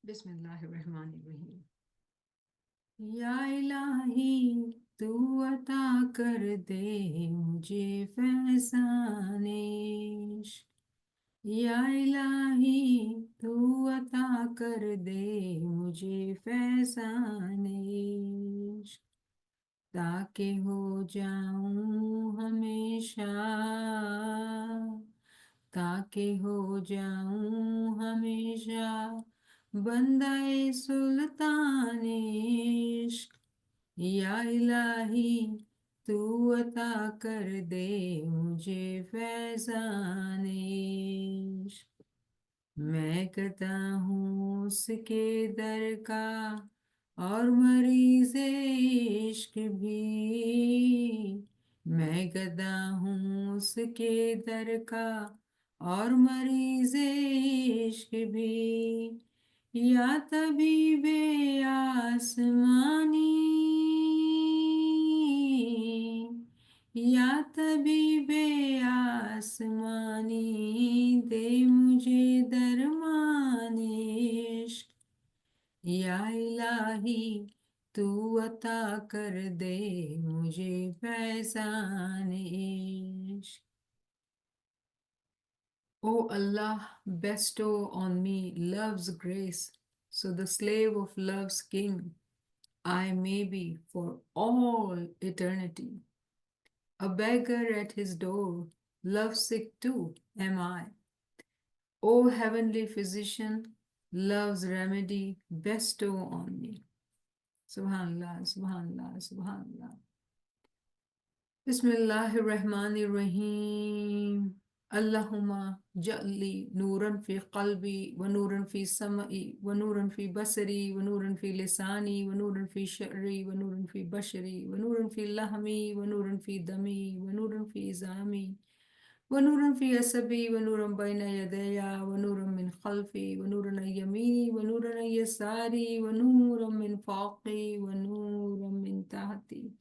बिस्मिल्लाहिर्रहमानिर्रहीम। या इलाही तू अता कर दे मुझे फैज़ाने इश्क। या इलाही तू अता कर दे मुझे फैज़ाने इश्क, ताकि हो जाऊं हमेशा, ताकि हो जाऊं हमेशा बंदाए सुल्तान इश्क। या इलाही तू अता कर दे मुझे फैज़ान इश्क। मैं कहता हूँ उसके दर का और मरीज़ इश्क भी, मैं गदा हूँ उसके दर का और मरीज़ इश्क भी। या तबीबे आसमानी, या तबीबे आसमानी दे मुझे दरमान इश्क। या इलाही तू अता कर दे मुझे फैज़ान इश्क। O Allah, bestow on me love's grace, so the slave of love's king I may be for all eternity. A beggar at his door, lovesick too am I. O heavenly physician, love's remedy bestow on me. Subhanallah, Subhanallah, Subhanallah. Bismillahirrahmanirrahim. Allahumma ja'li nuran fi qalbi wa nuran fi sam'i wa nuran fi basari wa nuran fi lisani wa nuran fi sha'ri wa nuran fi bashari wa nuran fi lahmi wa nuran fi dami wa nuran fi izami wa nuran fi asabi wa nuran bayna yadaya wa nuran min khalfi wa nuran an yamini wa nuran an yasari wa nuran min fawqi wa nuran min tahti.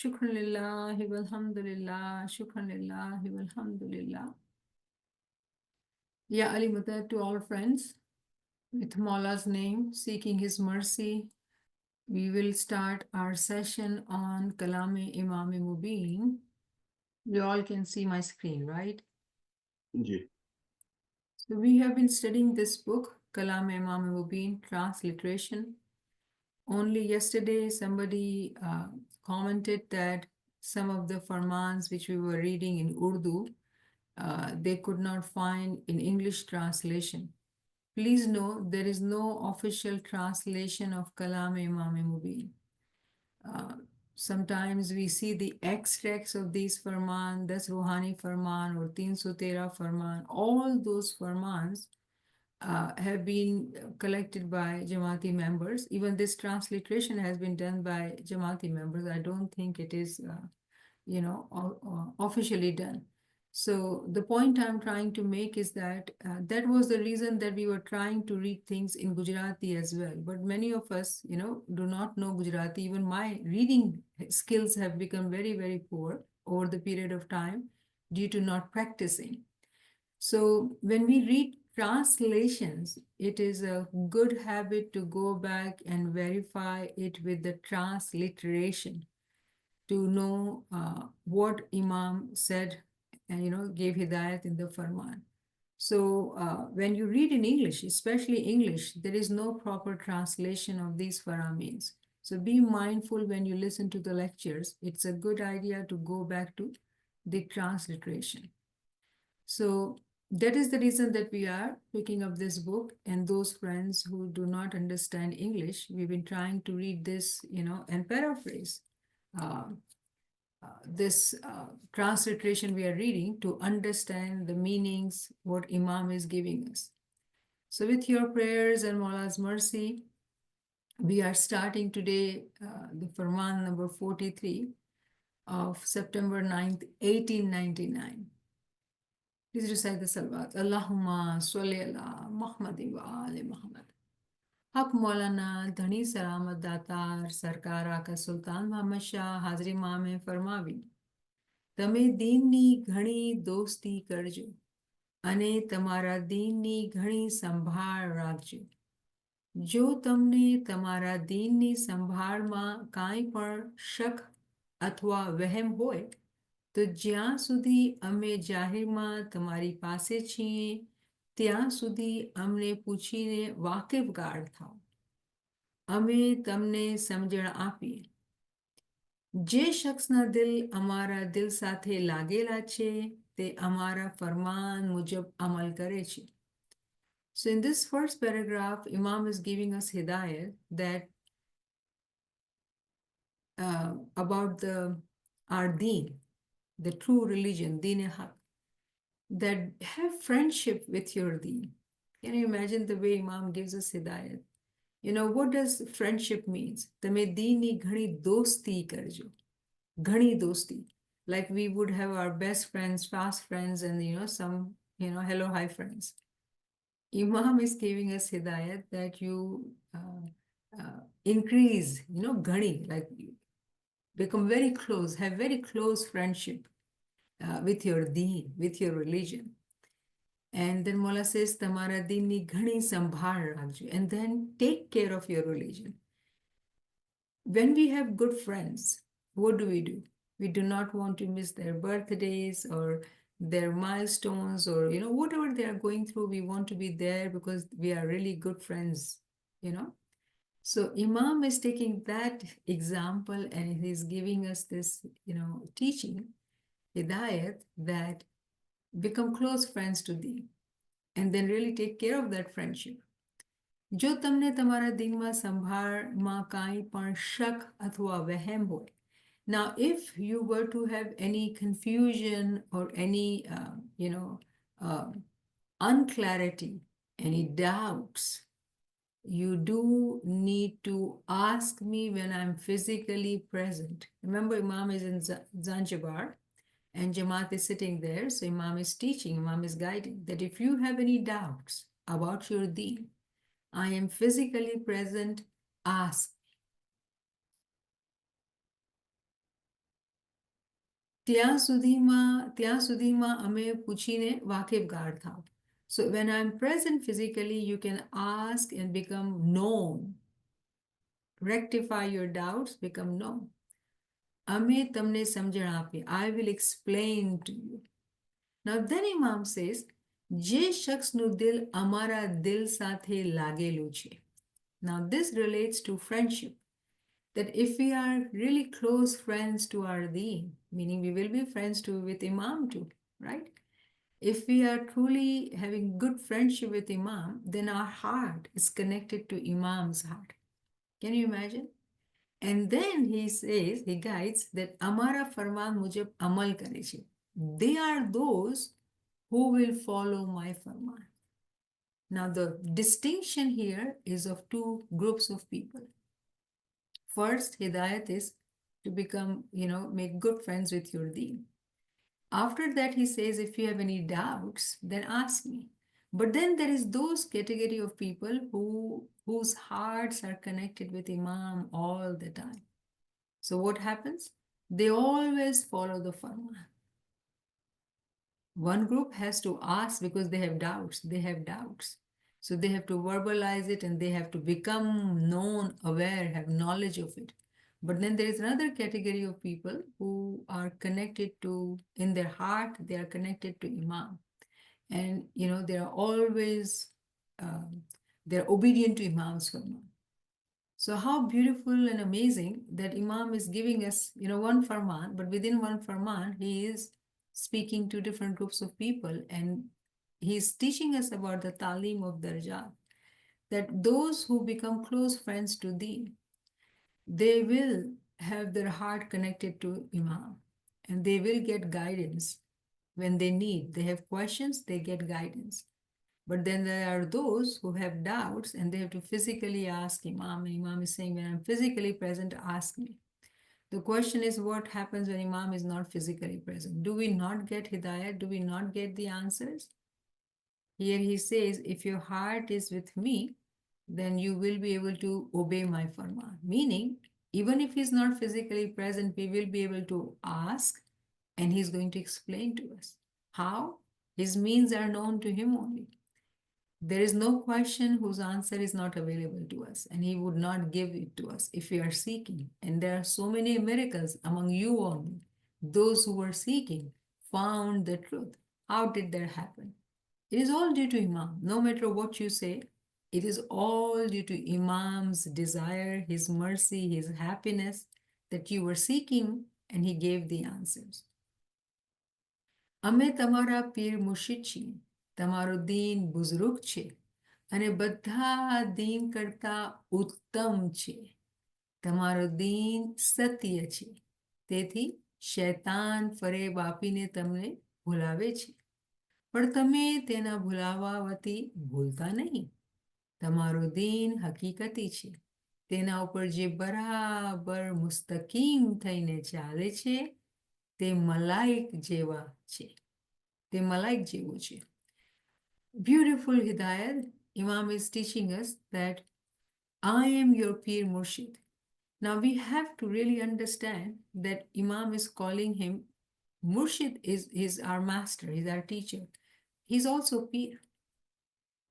Shukran lillahi walhamdulillah, shukran lillahi walhamdulillah. Ya Ali Madad to all friends, with Maula's name, seeking his mercy, we will start our session on Kalam-i Imam-i Mubin. You all can see my screen, right? Ji So we have been studying this book, Kalam-i Imam-i Mubin, transliteration. Only yesterday, somebody commented that some of the farmans which we were reading in Urdu, they could not find in English translation. Please know there is no official translation of Kalam-i Imam-i Mubin. Sometimes we see the extracts of these farman, das Ruhani farman or 313 farman, all those farmans have been collected by Jama'ati members. Even this transliteration has been done by Jama'ati members. I don't think it is, officially done. So the point I'm trying to make is that that was the reason that we were trying to read things in Gujarati as well. But many of us, do not know Gujarati. Even my reading skills have become very, very poor over the period of time due to not practicing. So when we read translations, it is a good habit to go back and verify it with the transliteration to know what Imam said and gave hidayat in the Farman. So when you read in English, especially English, there is no proper translation of these faramins. So be mindful when you listen to the lectures. It's a good idea to go back to the transliteration. So that is the reason that we are picking up this book, and those friends who do not understand English, we've been trying to read this, and paraphrase this transliteration we are reading to understand the meanings, what Imam is giving us. So with your prayers and Maula's mercy, we are starting today the Farman number 43 of September 9th, 1899. Please recite the salawat. Allahumma salli ala Muhammadi wa ali Muhammad. हक मौलाना धनी सलामत दातार सरकार आका सुल्तान मोहम्मद शाह हाजरी माँ में फरमावी તમે દીનની ઘણી દોસ્તી કરજો અને તમારા દીનની ઘણી સંભાળ રાખજો. જો તમને તમારા દીનની સંભાળમાં કાંઈ પણ શક અથવા વહેમ હોય તો જ્યાં સુધી અમે જાહેરમાં તમારી પાસે છીએ ત્યાં સુધી અમને પૂછીને વાકેફગાર થાઓ. અમે તમને સમજણ આપીએ. જે શખ્સના દિલ અમારા દિલ સાથે લાગેલા છે તે અમારા ફરમાન મુજબ અમલ કરે છે. So in this first paragraph, Imam is giving us hidayat that about our deen, the true religion, deen-e-haq, that have friendship with your deen. Can you imagine the way Imam gives us hidayat? You know, what does friendship means? તમે દીની ઘણી દોસ્તી કરજો. ઘણી દોસ્તી. Like we would have our best friends, fast friends, and some, hello, hi friends. Imam is giving us hidayat that you increase, ghani, like become very close, have very close friendship with your deen, with your religion. And then Mola says, Tamara deenni ghani sambhal rakjo, and then take care of your religion. When we have good friends, what do? We do not want to miss their birthdays or their milestones or, whatever they are going through, we want to be there because we are really good friends. So Imam is taking that example and he's giving us this, teaching, hidayat, that become close friends to thee and then really take care of that friendship. જો તમને તમારા દિનમાં સંભાળમાં કાંઈ પણ શક અથવા વહેમ હોય. Now, if you were to have any confusion or any, unclarity, any doubts, you do need to ask me when I'm physically present. Remember, Imam is in Zanzibar and Jama'at is sitting there. So Imam is teaching, Imam is guiding that if you have any doubts about your deen, I am physically present, ask. ત્યાં સુધીમાં અમે પૂછીને વાકેફગાર થાવ. So when I'm present physically, you can ask and become known. Rectify your doubts, become known. અમે તમને સમજણ આપી. I will explain to you. Now then Imam says, જે શખ્સનું દિલ અમારા દિલ સાથે લાગેલું છે. Now this relates to friendship. That if we are really close friends to our deen, meaning we will be friends with Imam too, right? If we are truly having good friendship with Imam, then our heart is connected to Imam's heart. Can you imagine? And then he says, he guides that Amara Farman Mujab Amal kare che. They are those who will follow my Farman. Now the distinction here is of two groups of people. First, hidayat is to become, make good friends with your deen. After that, he says, if you have any doubts, then ask me. But then there is those category of people whose hearts are connected with Imam all the time. So what happens? They always follow the farman. One group has to ask because they have doubts. They have doubts. So they have to verbalize it and they have to become known, aware, have knowledge of it. But then there is another category of people who are connected to, in their heart, they are connected to Imam. And, they are always, they're obedient to Imam's farman. So how beautiful and amazing that Imam is giving us, one farman, but within one farman, he is speaking to different groups of people and he's teaching us about the talim of darajat, that those who become close friends to thee, they will have their heart connected to Imam and they will get guidance when they need. They have questions, they get guidance. But then there are those who have doubts and they have to physically ask Imam. And Imam is saying, when I'm physically present, ask me. The question is, what happens when Imam is not physically present? Do we not get hidayat? Do we not get the answers? Here he says, if your heart is with me, then you will be able to obey my farman. Meaning, even if he's not physically present, we will be able to ask and he's going to explain to us. How? His means are known to him only. There is no question whose answer is not available to us, and He would not give it to us if we are seeking. And there are so many miracles among you only. Those who were seeking found the truth. How did that happen? It is all due to Imam. No matter what you say, it is all due to Imam's desire, his mercy, his happiness that you were seeking, and he gave the answers. અમે તમારા પીર મુર્શિદ છીએ, તમારો દીન બુઝુર્ગ છે અને બધા દીન કરતા ઉત્તમ છે. તમારો દીન સત્ય છે. તેથી શૈતાન ફરેબ આપીને તમને ભૂલાવે છે. પણ તમે તેના ભૂલાવાથી ભૂલતા નહીં. તમારો દીન હકીકતી છે. તેના ઉપર જે બરાબર મુસ્તકીમ થઈને ચાલે છે તે મલાઈક જેવા છે. તે મલાઈક જેવો છે. Beautiful Hidayat. Imam is teaching us that I am your Peer Murshid. Now we have to really understand that Imam is calling him Murshid is our master, is our teacher. He's also Peer.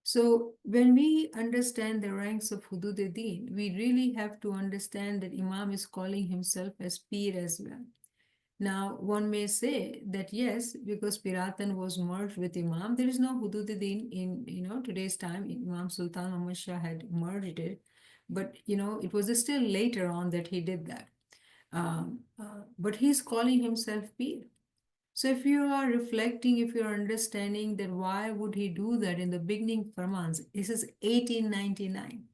So when we understand the ranks of Hudud-e-Din, we really have to understand that Imam is calling himself as Peer as well. Now, one may say that yes, because Piratan was merged with Imam, there is no Hudud-e-Din in today's time. Imam Sultan Muhammad Shah had merged it, but it was still later on that he did that. But he's calling himself Pir. So if you are reflecting, if you are understanding that why would he do that in the beginning Farmans, this is 1899.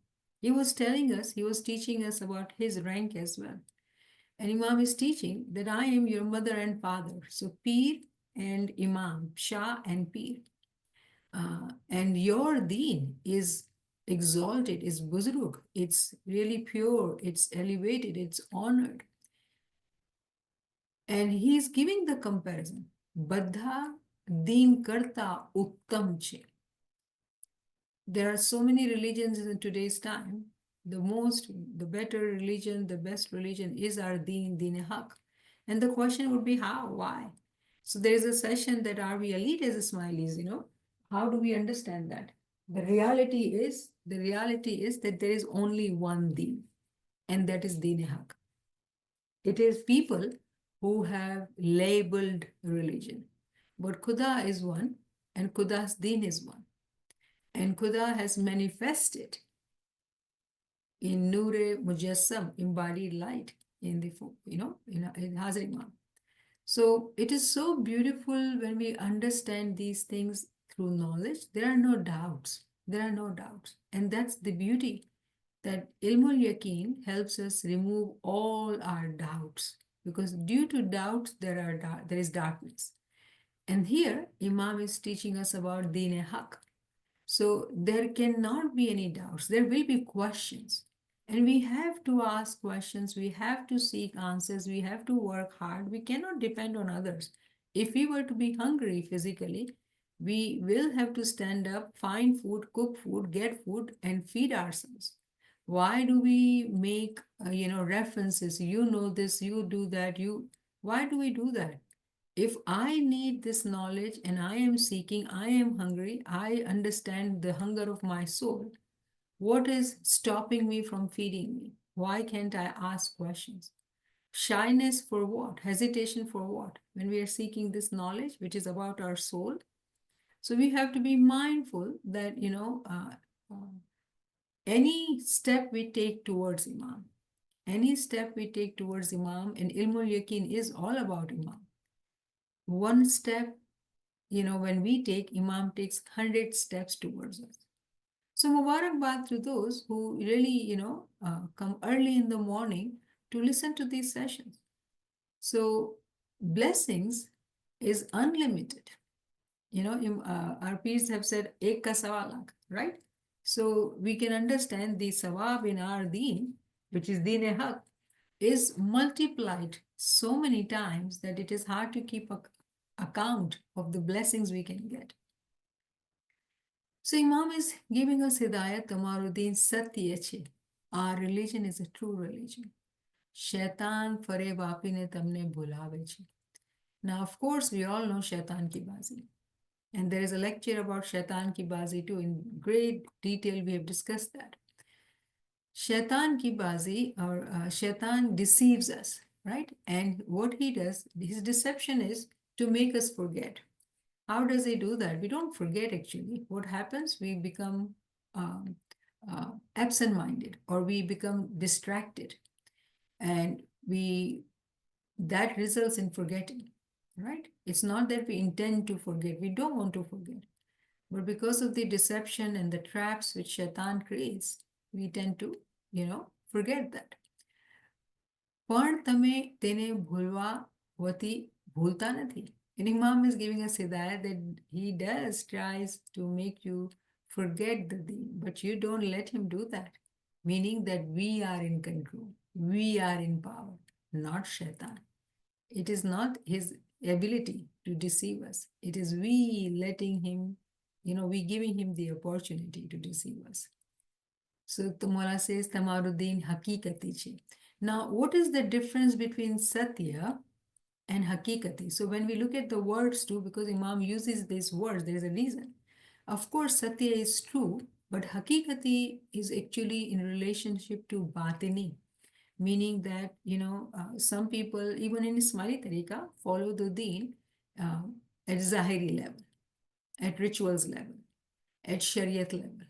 He was telling us, he was teaching us about his rank as well. And Imam is teaching that I am your mother and father. So Pir and Imam, Shah and Pir. And your deen is exalted, is buzrug, it's really pure, it's elevated, it's honored. And he is giving the comparison. Badha deen karta uttam che. There are so many religions in today's time. The better religion, the best religion is our deen haq. And the question would be how, why? So there is a session that are we elite as Ismailis, how do we understand that? The reality is that there is only one deen, and that is deen haq. It is people who have labeled religion. But Khuda is one, and Khuda's deen is one. And Khuda has manifested in Noor-e Mujassam, embodied light in the, in Hazar Imam. So it is so beautiful when we understand these things through knowledge. There are no doubts. There are no doubts. And that's the beauty, that Ilmul Yaqeen helps us remove all our doubts. Because due to doubts, there is darkness. And here, Imam is teaching us about Deen-e-Haq. So there cannot be any doubts. There will be questions. And we have to ask questions. We have to seek answers. We have to work hard. We cannot depend on others. If we were to be hungry physically, we will have to stand up, find food, cook food, get food, and feed ourselves. Why do we make, references? You know this, you do that, why do we do that? If I need this knowledge and I am seeking, I am hungry, I understand the hunger of my soul, what is stopping me from feeding me? Why can't I ask questions? Shyness for what? Hesitation for what? When we are seeking this knowledge, which is about our soul. So we have to be mindful that, any step we take towards Imam, and Ilmul Yaqeen is all about Imam. One step, when we take, Imam takes 100 steps towards us. So Mubarakbad to those who really, come early in the morning to listen to these sessions. So blessings is unlimited. Our peers have said, ek ka sawa lakh, right? So we can understand the sawab in our deen, which is deen-e-haq, is multiplied so many times that it is hard to keep account of the blessings we can get. So Imam is giving us hidayat, tamaro deen satya che. Our religion is a true religion. Shaitan fareb aapine tamne bulave che. Now, of course, we all know shaitan ki bazi. And there is a lecture about Shaitan ki bazi too. In great detail, we have discussed that. Shaitan ki bazi, or Shaitan deceives us, right? And what he does, his deception is to make us forget. How does he do that? We don't forget actually. What happens? We become um, absent minded, or we become distracted, and that results in forgetting, right? It's not that we intend to forget, we don't want to forget. But because of the deception and the traps which Shaitan creates, we tend to, forget that. પણ તમે તેને ભૂલવાથી ભૂલતા નથી. And Imam is giving us hidayat that he does tries to make you forget the deen, but you don't let him do that. Meaning that we are in control, we are in power, not Shaitan. It is not his ability to deceive us. It is we letting him, we giving him the opportunity to deceive us. So Tumala says Tamaruddin Hakikati che. Now, what is the difference between Satya and Hakikati? So when we look at the words too, because Imam uses these words, there is a reason. Of course, Satya is true, but Hakikati is actually in relationship to Batini, meaning that, some people, even in Ismaili Tariqa, follow the deen at Zahiri level, at rituals level, at Shariat level.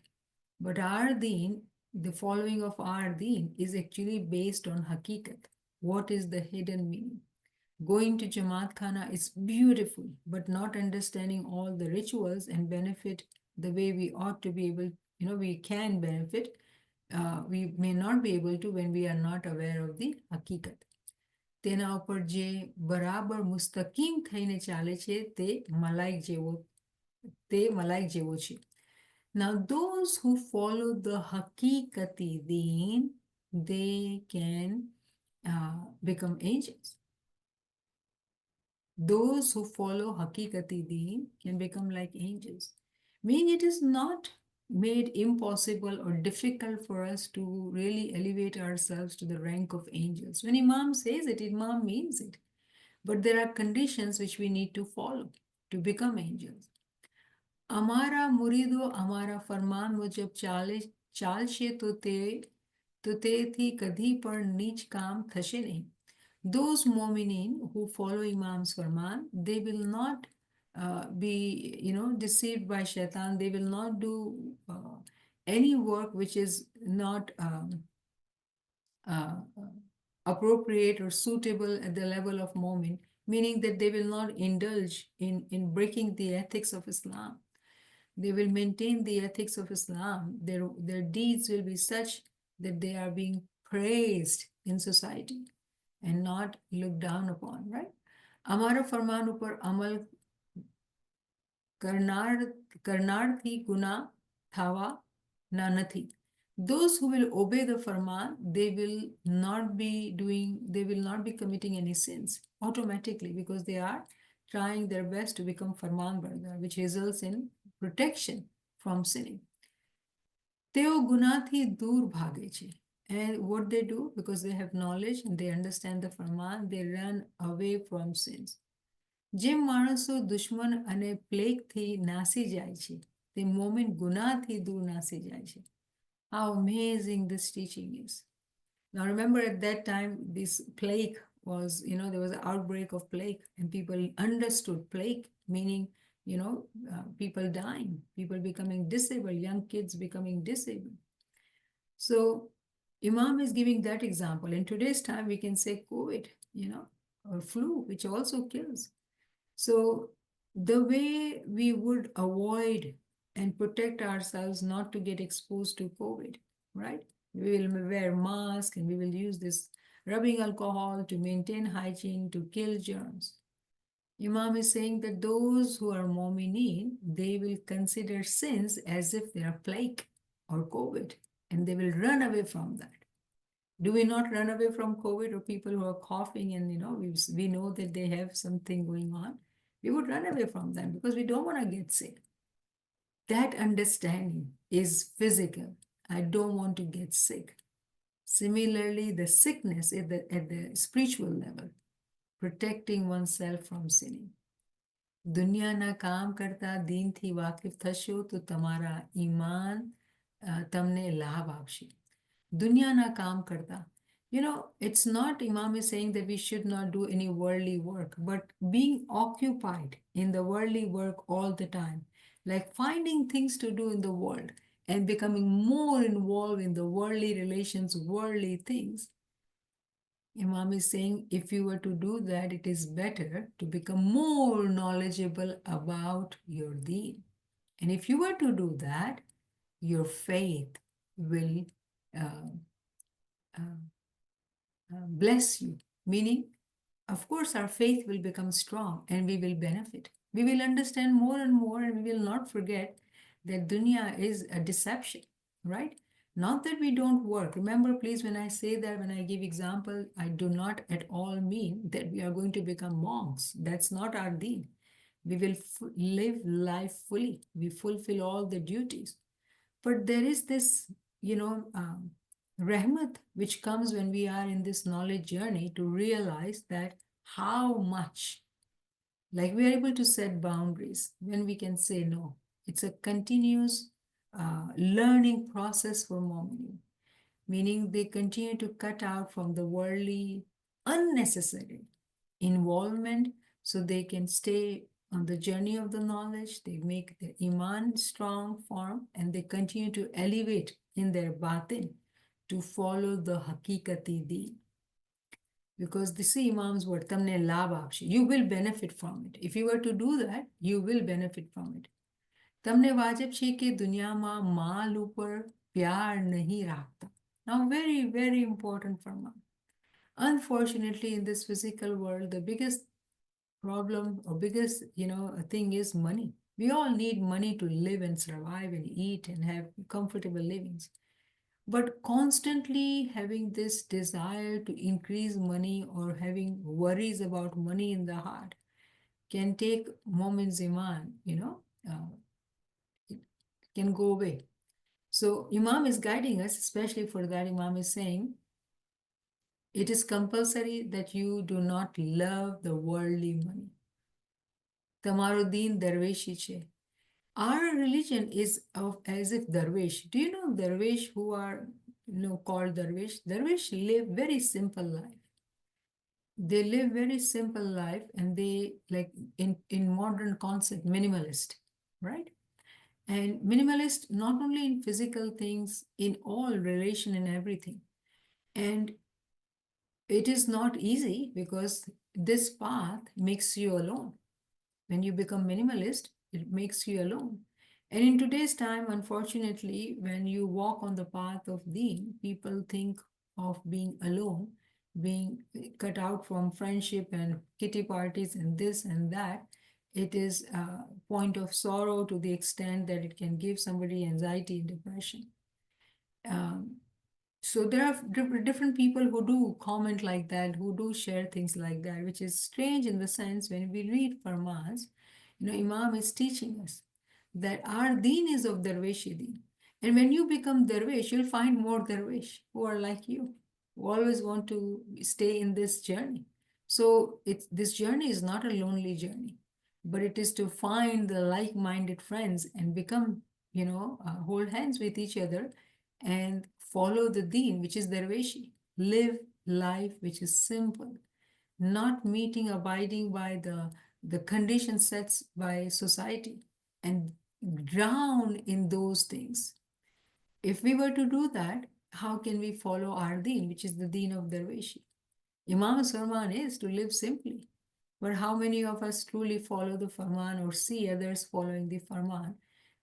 But our deen, the following of our deen, is actually based on hakikat. What is the hidden meaning? Going to Jamaat Khana is beautiful, but not understanding all the rituals and benefit the way we ought to be able, we can benefit. We may not be able to when we are not aware of the hakikat. તેના ઉપર જે બરાબર મુસ્તકીમ થઈને ચાલે છે તે મલાઈક જેવો છે. Now, those who follow the Hakikati Deen, they can become angels. Those who follow Hakikati Deen can become like angels. Meaning it is not made impossible or difficult for us to really elevate ourselves to the rank of angels. When Imam says it, Imam means it. But there are conditions which we need to follow to become angels. અમારા મુરીદો અમારા ફરમાન મુજબ ચાલશે તો તેથી કદી પણ નીચ કામ થશે નહીં. Those mu'minin who follow Imam's farman, they will not be, deceived by shaitan. They will not do any work which is not appropriate or suitable at the level of mu'min, meaning that they will not indulge in breaking the ethics of Islam. They will maintain the ethics of Islam. Their deeds will be such that they are being praised in society and not looked down upon, right? Amara farman upar amal karnarthi guna thawa na nathi. Those who will obey the farman, they will not be committing any sins automatically, because they are trying their best to become farman bardar, which results in protection from sinning. તેઓ ગુનાથી દૂર ભાગે છે. And what they do, because they have knowledge and they understand the farman, they run away from sins. જેમ માણસો દુશ્મન અને પ્લેગથી નાસી જાય છે, તે મોમિન ગુનાથી દૂર નાસી જાય છે. How amazing this teaching is. Now remember, at that time, this plague was, there was an outbreak of plague, and people understood plague, meaning, people dying, people becoming disabled, young kids becoming disabled. So Imam is giving that example. In today's time, we can say COVID, or flu, which also kills. So the way we would avoid and protect ourselves not to get exposed to COVID, right? We will wear masks and we will use this rubbing alcohol to maintain hygiene, to kill germs. Imam is saying that those who are mu'mineen, they will consider sins as if they are plague or COVID, and they will run away from that. Do we not run away from COVID, or people who are coughing and, we know that they have something going on? We would run away from them because we don't want to get sick. That understanding is physical. I don't want to get sick. Similarly, the sickness at the spiritual level, protecting oneself from sinning. દુનિયાના કામ કરતા દીનથી વાકેફ થશો તો તમારા ઈમાન તમને લાભ આપશે. દુનિયાના કામ કરતા. It's not Imam is saying that we should not do any worldly work, but being occupied in the worldly work all the time, like finding things to do in the world and becoming more involved in the worldly relations, worldly things. Imam is saying if you were to do that, it is better to become more knowledgeable about your deen. And if you were to do that, your faith will uh, uh, bless you. Meaning, of course, our faith will become strong and we will benefit. We will understand more and more, and we will not forget that dunya is a deception, right? Not that we don't work. Remember, please, when I say that, when I give example, I do not at all mean that we are going to become monks. That's not our deen. We will live life fully. We fulfill all the duties. But there is this, rahmat which comes when we are in this knowledge journey to realize that how much, like we are able to set boundaries when we can say no. It's a continuous learning process for Mu'minin, meaning they continue to cut out from the worldly, unnecessary involvement so they can stay on the journey of the knowledge. They make their iman strong, firm, and they continue to elevate in their batin to follow the hakikati deen. Because the see Imam's word, tamne labh aapshe. You will benefit from it. If you were to do that, you will benefit from it. તમને વાજબ છે કે દુનિયામાં માલ ઉપર પ્યાર નહીં રાખતા. Now, very, very important for me. Unfortunately, in this physical world, the biggest problem or biggest, thing is money. We all need money to live and survive and eat and have comfortable livings. But constantly having this desire to increase money or having worries about money in the heart can take moments iman, it can go away. So Imam is guiding us, especially for that. Imam is saying, it is compulsory that you do not love the worldly money. Tamaro deen darweshi che. Our religion is of as if darwish. Do you know darwish who are called darwish? Darwish live very simple life. They live very simple life, and they like in modern concept minimalist, right? And minimalist not only in physical things, in all relation and everything. And it is not easy because this path makes you alone. When you become minimalist, it makes you alone. And in today's time, unfortunately, when you walk on the path of deen, people think of being alone, being cut out from friendship and kitty parties and this and that. It is a point of sorrow to the extent that it can give somebody anxiety and depression. Um, so there are different people who do comment like that, who do share things like that, which is strange in the sense when we read Farmans, Imam is teaching us that our deen is of Darweshi deen. And when you become Darwish, you'll find more Darwish who are like you, who always want to stay in this journey. So this journey is not a lonely journey, but it is to find the like-minded friends and become, hold hands with each other and follow the deen, which is Darweshi. Live life which is simple, not meeting, abiding by the conditions set by society and drown in those things. If we were to do that, how can we follow our deen, which is the deen of Darweshi? Imam's Farman is to live simply. But how many of us truly follow the Farman or see others following the Farman?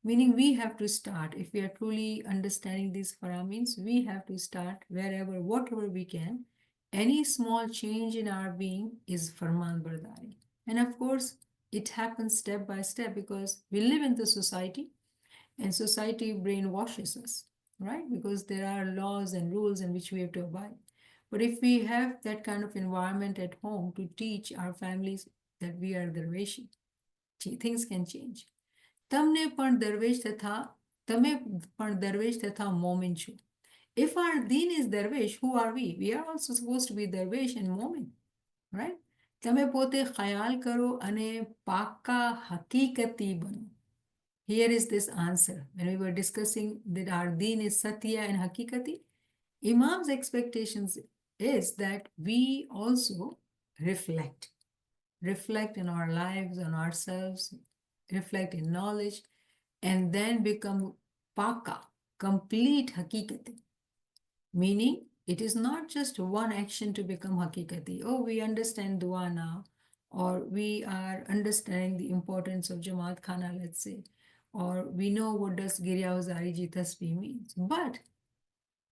Meaning we have to start. If we are truly understanding these Faramins, we have to start wherever, whatever we can. Any small change in our being is Farman Bardari. And of course, it happens step by step because we live in the society and society brainwashes us, right? Because there are laws and rules in which we have to abide. But if we have that kind of environment at home to teach our families that we are Darweshi, things can change. તમને પણ દરવેશ તથા તમે પણ દરવેશ તથા મોમિન છો. If our deen is darwish, who are we? We are also supposed to be darwish and momin, right? તમે પોતે ખ્યાલ કરો અને પાકા હકીકતી બનો. Here is this answer. When we were discussing that our deen is satya and hakikati, Imam's expectations is that we also reflect. Reflect in our lives, on ourselves, reflect in knowledge, and then become paka, complete hakikati. Meaning, it is not just one action to become hakikati. Oh, we understand dua now, or we are understanding the importance of Jamaat Khana, let's say, or we know what does Girya Uzari Ji Tasbih means. But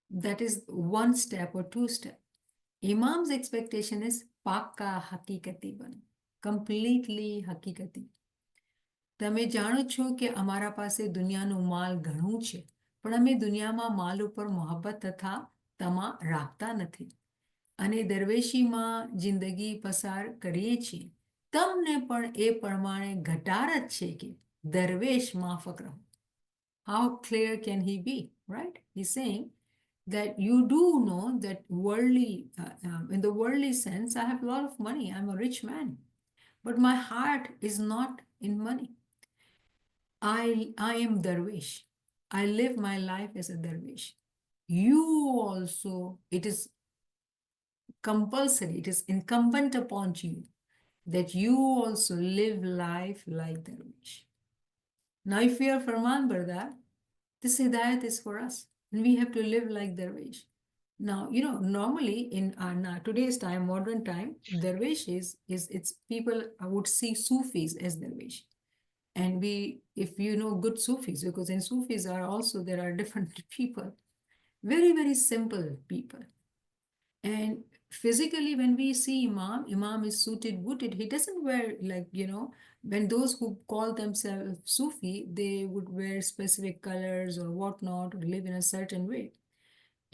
that is one step or two step. Imam's expectation is Pakka Hakikati ban, completely Hakikati. તમે જાણો છો કે અમારા પાસે દુનિયાનું માલ ઘણું છે, પણ અમે દુનિયામાં માલ ઉપર મોહબ્બત તથા તમા રાખતા નથી અને દરવેશીમાં જિંદગી પસાર કરીએ છીએ. તમને પણ એ પ્રમાણે ઘટાર જ છે કે દરવેશ માફક રહો. How clear can he be, right? He's saying that you do know that in the worldly sense, I have a lot of money. I'm a rich man. But my heart is not in money. I am Darwish. I live my life as a Darwish. You also, it is compulsory, it is incumbent upon you that you also live life like Darwish. Now, if we are Farman Bardar, this hidayat is for us, and we have to live like Darwish. Now, normally in today's time, modern time, Darwish it's people would see Sufis as Darwish. And if you know good Sufis, because in Sufis there are different people, very, very simple people. And physically, when we see Imam is suited, booted. He doesn't wear when those who call themselves Sufi, they would wear specific colors or whatnot, or live in a certain way.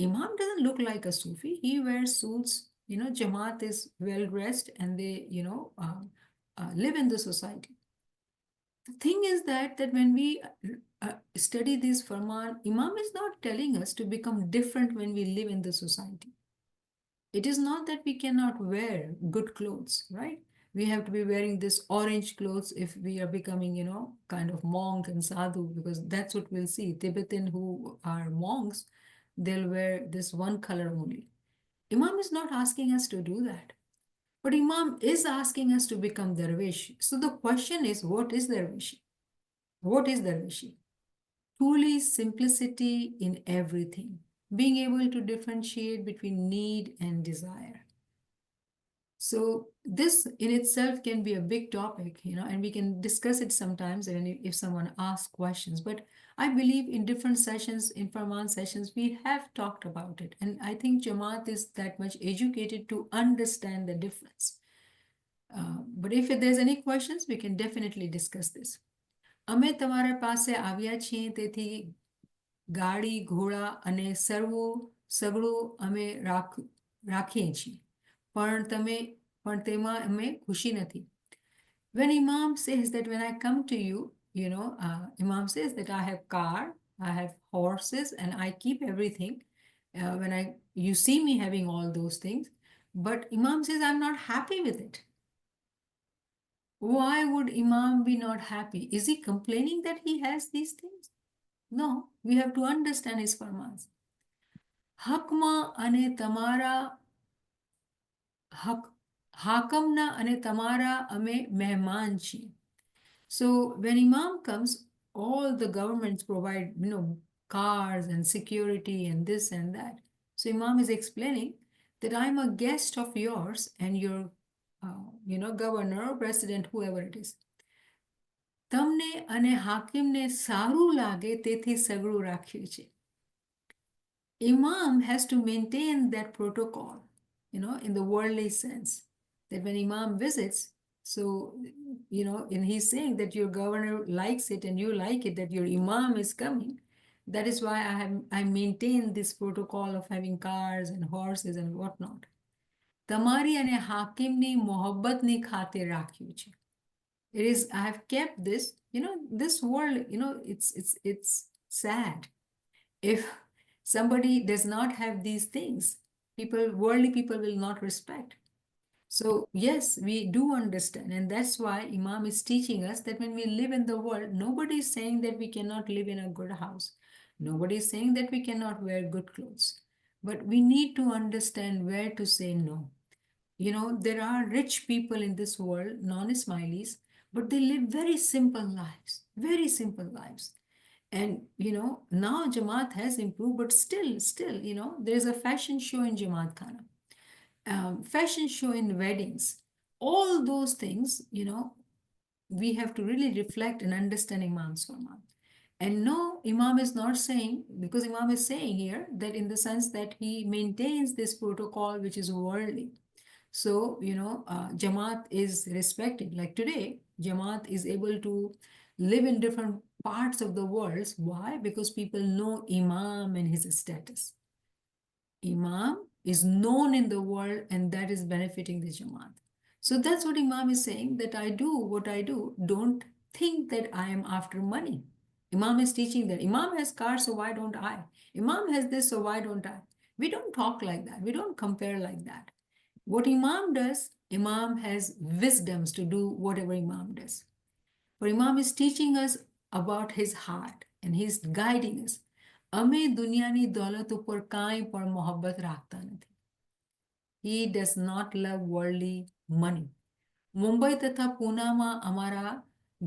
Imam doesn't look like a Sufi. He wears suits. Jama'at is well dressed and they, live in the society. The thing is that when we study this Farman, Imam is not telling us to become different when we live in the society. It is not that we cannot wear good clothes, right? We have to be wearing this orange clothes if we are becoming, kind of monk and sadhu, because that's what we'll see. Tibetan who are monks, they'll wear this one color only. Imam is not asking us to do that. But Imam is asking us to become Darwish. So the question is, what is Darwishi? What is Darwishi? Truly simplicity in everything. Being able to differentiate between need and desire. So this in itself can be a big topic, and we can discuss it sometimes if someone asks questions. But I believe in different sessions, in Farman sessions, we have talked about it. And I think Jamaat is that much educated to understand the difference. But if there's any questions, we can definitely discuss this. અમે તમારા પાસે આવ્યા છીએ, તેથી ગાડી, ઘોડા અને સગડું અમે રાખીએ છીએ, પણ તેમાં અમે ખુશી નથી. When Imam says that when I come to you, Imam says that I have car, I have horses, and I keep everything. When you see me having all those things, but Imam says I'm not happy with it. Why would Imam be not happy? Is he complaining that he has these things? No, we have to understand his farmans. Hakma ane tamara hakamna ane tamara ame mehman chi. So when Imam comes, all the governments provide, cars and security and this and that. So Imam is explaining that I'm a guest of yours and your, governor or president, whoever it is. તમને અને હાકિમને સારું લાગે તેથી સગડું રાખ્યું છે. Imam has to maintain that protocol, in the worldly sense, that when Imam visits, so, and he's saying that your governor likes it and you like it, that your Imam is coming. That is why I maintain this protocol of having cars and horses and whatnot. તમારી અને હાકિમની મોહબ્બતની ખાતે રાખ્યું છે. It is, I have kept this, this world, it's sad. If somebody does not have these things, worldly people will not respect. So, yes, we do understand. And that's why Imam is teaching us that when we live in the world, nobody is saying that we cannot live in a good house. Nobody is saying that we cannot wear good clothes. But we need to understand where to say no. There are rich people in this world, non-Ismailis, but they live very simple lives, very simple lives. And now Jamaat has improved, but still, there is a fashion show in Jamaat Khana, fashion show in weddings, all those things, we have to really reflect and understand Imam's Farman. And no, Imam is not saying, because Imam is saying here that in the sense that he maintains this protocol which is worldly. So, Jamaat is respected. Like today, Jamaat is able to live in different parts of the world. Why? Because people know Imam and his status. Imam is known in the world and that is benefiting the Jamaat. So that's what Imam is saying, that I do what I do. Don't think that I am after money. Imam is teaching that. Imam has cars, so why don't I? Imam has this, so why don't I? We don't talk like that. We don't compare like that. What Imam does, Imam has wisdoms to do whatever Imam does. But Imam is teaching us about his heart and he's guiding us. અમે દુનિયાની દોલત ઉપર કાંઈ પણ મોહબ્બત રાખતા નથી. He does not love worldly money. Mumbai તથા પૂનામાં અમારા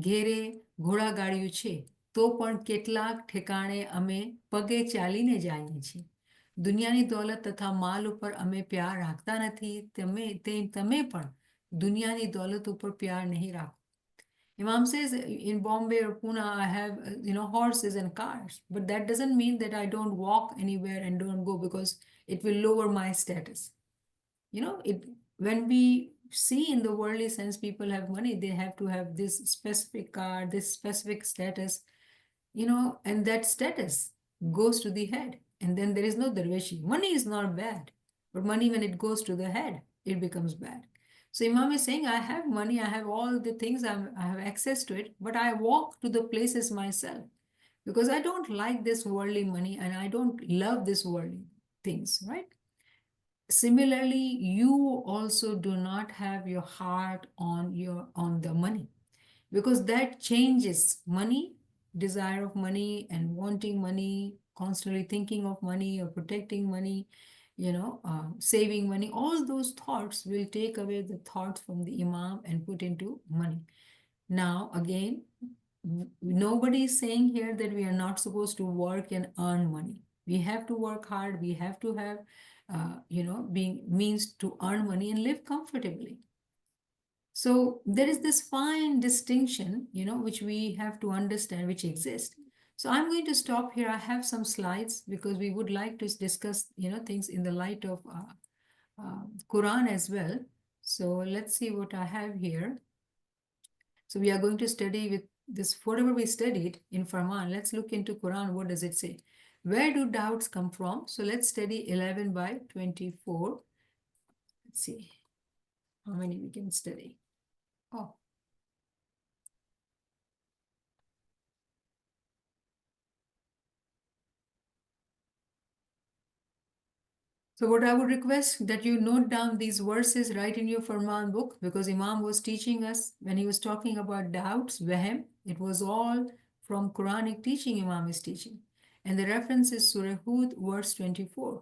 ઘેરે ઘોડાગાડીઓ છે, તો પણ કેટલાક ઠેકાણે અમે પગે ચાલીને જઈએ છીએ. દુનિયાની દોલત તથા માલ ઉપર અમે પ્યાર રાખતા નથી. તમે પણ દુનિયાની દોલત ઉપર પ્યાર નહીં રાખો. Imam says in Bombay or Pune, I have, horses and cars, but that doesn't mean that I don't walk anywhere and don't go because it will lower my status. When we see in the worldly sense, people have money, they have to have this specific car, this specific status, and that status goes to the head. And then there is no darweshi. Money is not bad, but money, when it goes to the head, it becomes bad. So Imam is saying, I have money, I have all the things, I have access to it, but I walk to the places myself because I don't like this worldly money and I don't love this worldly things, right? Similarly, you also do not have your heart on the money, because that changes money, desire of money and wanting money, constantly thinking of money or protecting money, saving money. All those thoughts will take away the thoughts from the Imam and put into money. Now, again, nobody is saying here that we are not supposed to work and earn money. We have to work hard. We have to have, being means to earn money and live comfortably. So there is this fine distinction, which we have to understand, which exists. So I'm going to stop here. I have some slides because we would like to discuss, things in the light of Quran as well. So let's see what I have here. So we are going to study with this, whatever we studied in Farman. Let's look into Quran. What does it say? Where do doubts come from? So let's study 11 by 24. Let's see how many we can study. Oh. So what I would request that you note down these verses right in your Farman book, because Imam was teaching us when he was talking about doubts, wahem, it was all from Quranic teaching Imam is teaching. And the reference is Surah Hud, verse 24.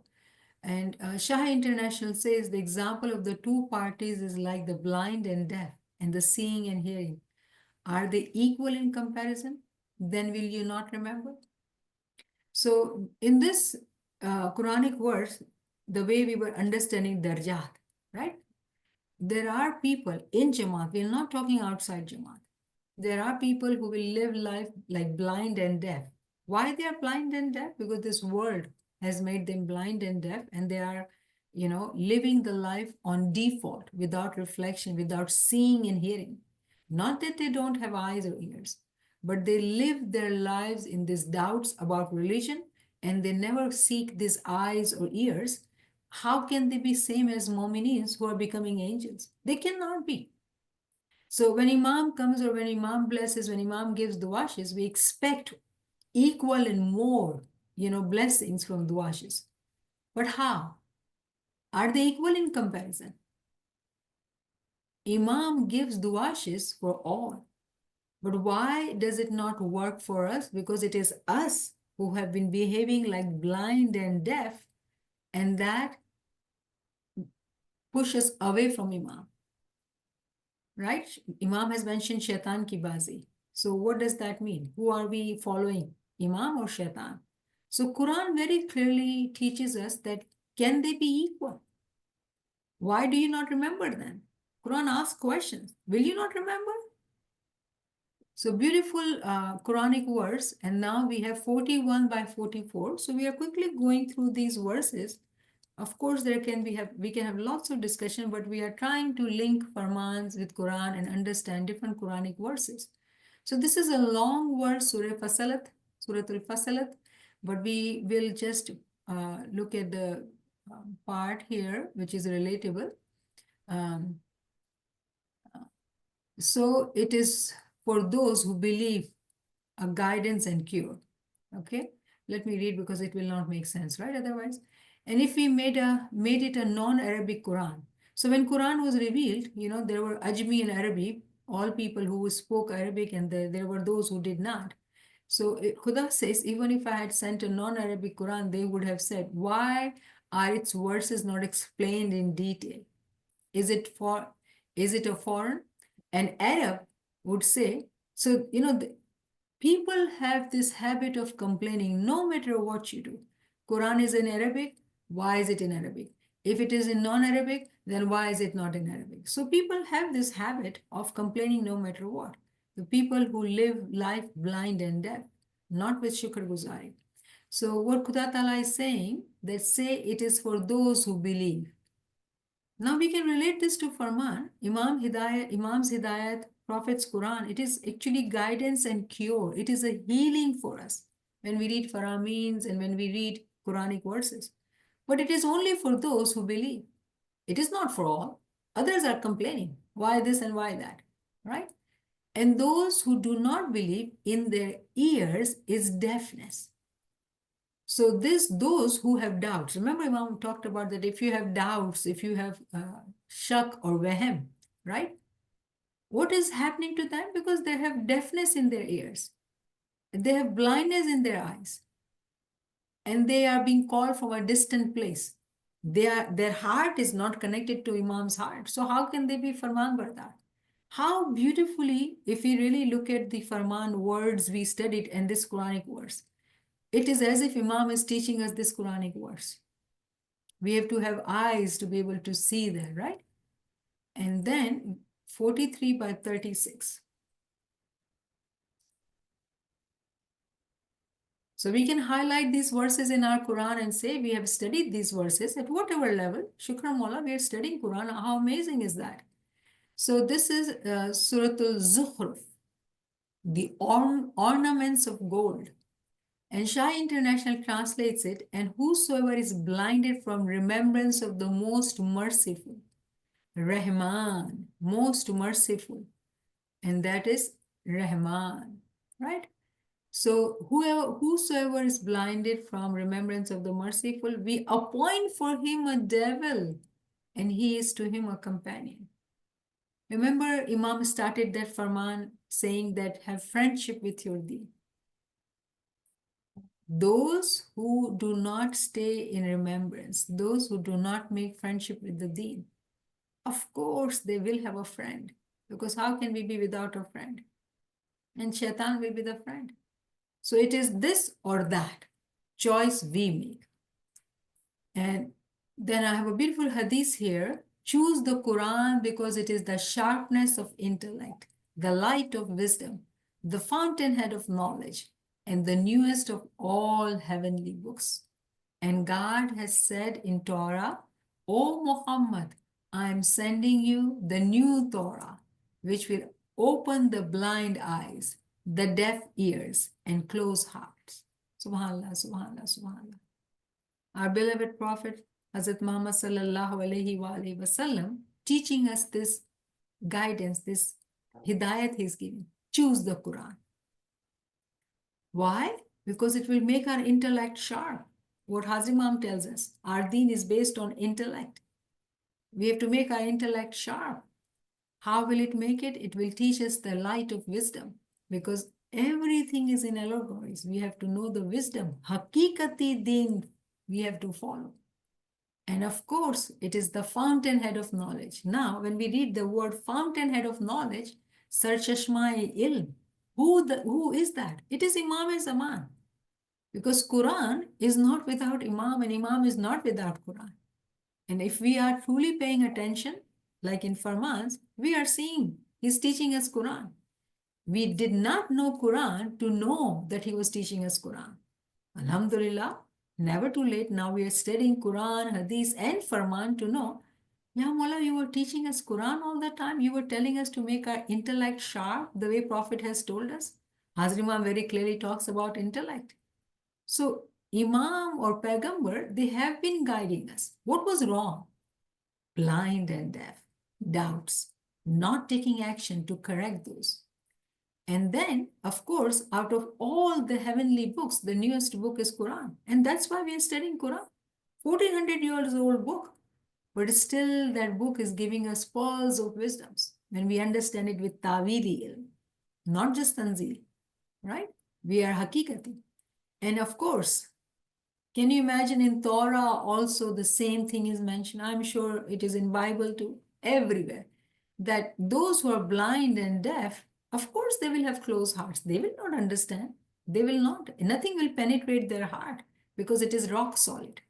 And Shah International says the example of the two parties is like the blind and deaf and the seeing and hearing. Are they equal in comparison? Then will you not remember? So in this Quranic verse, the way we were understanding darjat, right? There are people in Jamaat, we're not talking outside Jamaat. There are people who will live life like blind and deaf. Why they are blind and deaf? Because this world has made them blind and deaf, and they are, living the life on default, without reflection, without seeing and hearing. Not that they don't have eyes or ears, but they live their lives in these doubts about religion, and they never seek these eyes or ears. How can they be same as Mominins who are becoming angels? They cannot be. So when Imam comes or when Imam blesses, when Imam gives duashes, we expect equal and more, blessings from duashes. But how? Are they equal in comparison? Imam gives duashes for all. But why does it not work for us? Because it is us who have been behaving like blind and deaf, and that pushes away from Imam. Right? Imam has mentioned shaitan ki bazi. So what does that mean? Who are we following? Imam or shaitan? So Quran very clearly teaches us that can they be equal? Why do you not remember them? Quran asks questions. Will you not remember? So beautiful Quranic verse, and now we have 41 by 44. So we are quickly going through these verses. Of course, we can have lots of discussion, but we are trying to link Farmans with Quran and understand different Quranic verses. So this is a long verse, Surah Al-Fasalat, but we will just look at the part here, which is relatable. Um, so it is for those who believe a guidance and cure. Okay, let me read because it will not make sense, right? Otherwise, and if we made it a non-Arabic Quran. So when Quran was revealed, there were Ajmi and Arabi, all people who spoke Arabic, and there were those who did not. So Khuda says, even if I had sent a non-Arabic Quran, they would have said, why are its verses not explained in detail? Is it for, is it a foreign? An Arab would say, so, people have this habit of complaining no matter what you do. Quran is in Arabic, why is it in Arabic? If it is in non-Arabic, then why is it not in Arabic? So people have this habit of complaining no matter what. The people who live life blind and deaf, not with shukr guzari. So what Khuda Ta'ala is saying, that say it is for those who believe. Now we can relate this to Farman, Imam's Hidayat, Prophet's Quran. It is actually guidance and cure. It is a healing for us when we read Farameens and when we read Quranic verses. But it is only for those who believe. It is not for all. Others are complaining. Why this and why that? Right? And those who do not believe, in their ears is deafness. So those who have doubts, remember Imam talked about that if you have doubts, if you have shak or wahem, right? What is happening to them? Because they have deafness in their ears. They have blindness in their eyes. And they are being called from a distant place. Their heart is not connected to Imam's heart. So how can they be Farman Bardar? How beautifully, if we really look at the Farman words we studied and this Quranic verse, it is as if Imam is teaching us this Quranic verse. We have to have eyes to be able to see that, right? And then 43 by 36. So we can highlight these verses in our Quran and say we have studied these verses at whatever level. Shukran Mola, we are studying Quran. How amazing is that? So this is Surah Al-Zukhruf, the ornaments of gold. And Shah International translates it, and whosoever is blinded from remembrance of the most merciful, Rahman, most merciful, and that is Rahman, right? So whosoever is blinded from remembrance of the merciful, we appoint for him a devil, and he is to him a companion. Remember, Imam started that Farman saying that have friendship with your deen. Those who do not stay in remembrance, those who do not make friendship with the deen, of course they will have a friend, because how can we be without a friend? And shaitan will be the friend. So it is this or that choice we make. And then I have a beautiful hadith here. Choose the Quran because it is the sharpness of intellect, the light of wisdom, the fountainhead of knowledge, and the newest of all heavenly books. And God has said in Torah, O Muhammad, I am sending you the new Torah, which will open the blind eyes, the deaf ears, and closed hearts. Subhanallah, subhanallah, subhanallah. Our beloved Prophet, Hazrat Muhammad sallallahu alayhi wasallam, teaching us this guidance, this hidayat he's giving. Choose the Quran. Why? Because it will make our intellect sharp. What Hazrat Imam tells us, our deen is based on intellect. We have to make our intellect sharp. How will it make it? It will teach us the light of wisdom, because everything is in allegories. We have to know the wisdom. Hakikati din we have to follow. And of course, it is the fountainhead of knowledge. Now, when we read the word fountainhead of knowledge, Sar Chashma-e Ilm, who is that? It is Imam-e-Zaman. Because Quran is not without Imam and Imam is not without Quran. And if we are truly paying attention, like in Farmans, we are seeing he's teaching us Quran. We did not know Quran to know that he was teaching us Quran. Alhamdulillah, never too late. Now we are studying Quran, Hadith, and Farman to know. Yeah, Mullah, you were teaching us Quran all the time. You were telling us to make our intellect sharp the way Prophet has told us. Hazrat Imam very clearly talks about intellect. So Imam or Paigambar, they have been guiding us. What was wrong? Blind and deaf, doubts, not taking action to correct those. And then, of course, out of all the heavenly books, the newest book is Quran. And that's why we are studying Quran. 1400 years old book. But still that book is giving us pearls of wisdoms when we understand it with Tawili ilm, not just Tanzil, right? We are Hakikati. And of course, can you imagine in Torah also the same thing is mentioned? I'm sure it is in Bible too, everywhere. That those who are blind and deaf, of course they will have closed hearts. They will not understand. They will not. Nothing will penetrate their heart because it is rock solid.